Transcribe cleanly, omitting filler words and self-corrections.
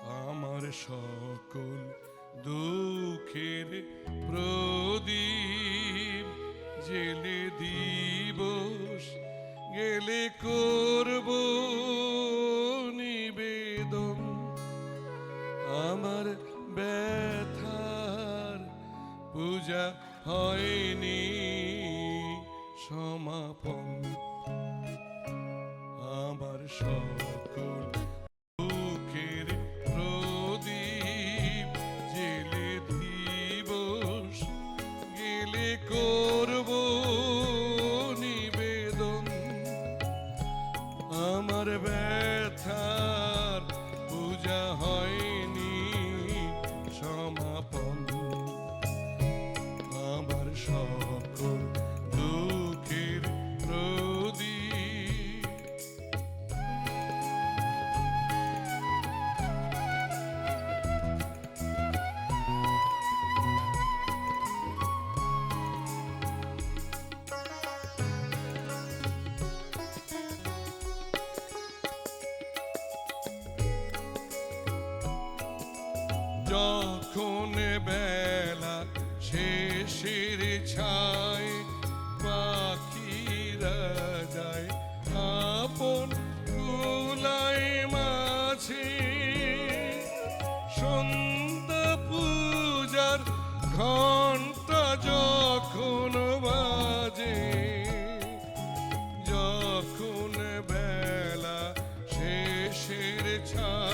আমার সকল দুঃখের প্রদীপ জেলে দিবস গেলে করব নিবেদন। আমার ব্যথার পূজা হয়নি সমাপন। আমার সকল দুঃখের প্রদীপ জেলে দিবস গেলে করব নিবেদন। আমার ব্যথার পূজা হয়নি সমাপন। আমার সকল দুঃখের প্রদীপ। যখন বেলা শেষের ছায় পাখিরা যায় আপন কুলাই মাঝে, সন্ধ্যা পূজার ঘন্টা যখন বাজে, যখন বেলা শেষের ছায়